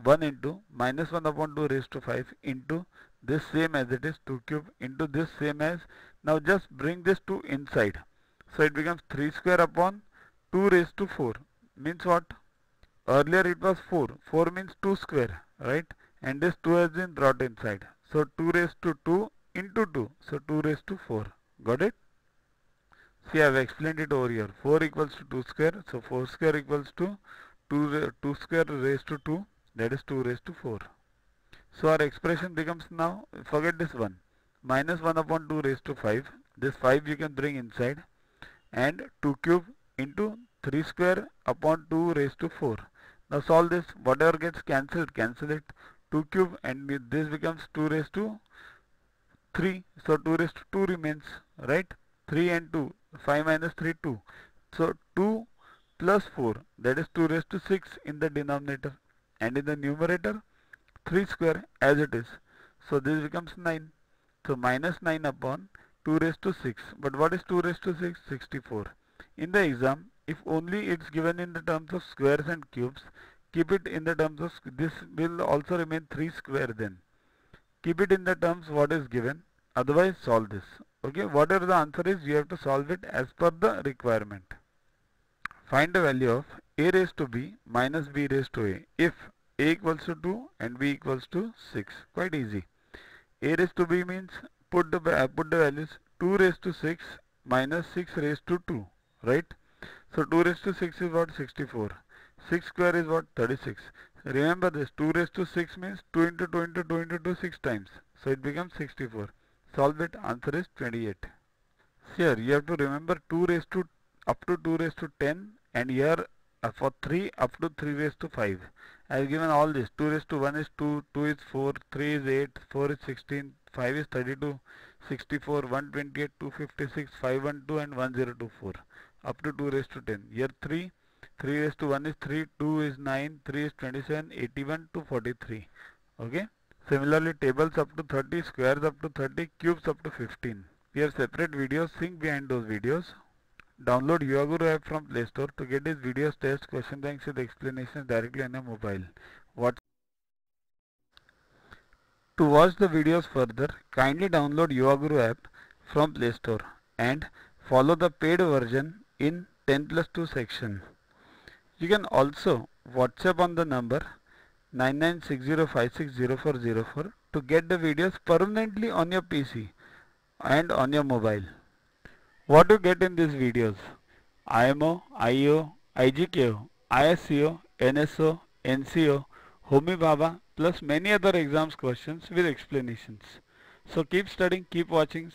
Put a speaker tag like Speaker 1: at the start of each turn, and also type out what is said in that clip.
Speaker 1: 1 into minus 1 upon 2 raised to 5 into this same as it is 2 cube into this same as, now just bring this 2 inside. So it becomes 3 square upon 2 raised to 4. Means what? Earlier it was 4. 4 means 2 square, right? And this 2 has been brought inside. So 2 raised to 2 into 2. So 2 raised to 4. Got it? See, I have explained it over here. 4 equals to 2 square. So 4 square equals to 2 square raised to 2. That is 2 raised to 4. So our expression becomes now, forget this 1. Minus 1 upon 2 raised to 5. This 5 you can bring inside. And 2 cube into 3 square upon 2 raised to 4. Now solve this. Whatever gets cancelled, cancel it. 2 cube and this becomes 2 raised to 3. So 2 raised to 2 remains, right? 3 and 2. 5 minus 3, 2. So 2 plus 4, that is 2 raised to 6 in the denominator. And in the numerator, 3 square as it is. So this becomes 9. So minus 9 upon 2 raised to 6. But what is 2 raised to 6? 64. In the exam, if only it's given in the terms of squares and cubes, keep it in the terms of, this will also remain 3 square then. Keep it in the terms what is given. Otherwise solve this. Okay, whatever the answer is, you have to solve it as per the requirement. Find the value of a raised to b minus b raised to a if a equals to 2 and b equals to 6. Quite easy. A raised to b means put the values 2 raised to 6 minus 6 raised to 2, right? So 2 raised to 6 is what? 64. 6 square is what? 36. Remember this, 2 raised to 6 means 2 into 2 into 2 into 2 6 times. So it becomes 64. Solve it, answer is 28. Here you have to remember 2 raised to up to 2 raised to 10 and here for 3 up to 3 raised to 5. I have given all this. 2 raised to 1 is 2, 2 is 4, 3 is 8, 4 is 16, 5 is 32, 64, 128, 256, 512 and 1024. Up to 2 raised to 10. Here 3 raised to 1 is 3, 2 is 9, 3 is 27, 81 to 43. Okay. Similarly, tables up to 30, squares up to 30, cubes up to 15. We have separate videos, think behind those videos. Download YuaGuru app from Play Store to get these videos, tests, question banks with explanations directly on your mobile. To watch the videos further, kindly download YuaGuru app from Play Store and follow the paid version in 10+2 section. You can also WhatsApp on the number 9960560404 to get the videos permanently on your PC and on your mobile. What you get in these videos? IMO, IO, IGKO, ISCO, NSO, NCO, Homi Bhabha plus many other exams questions with explanations. So keep studying, keep watching.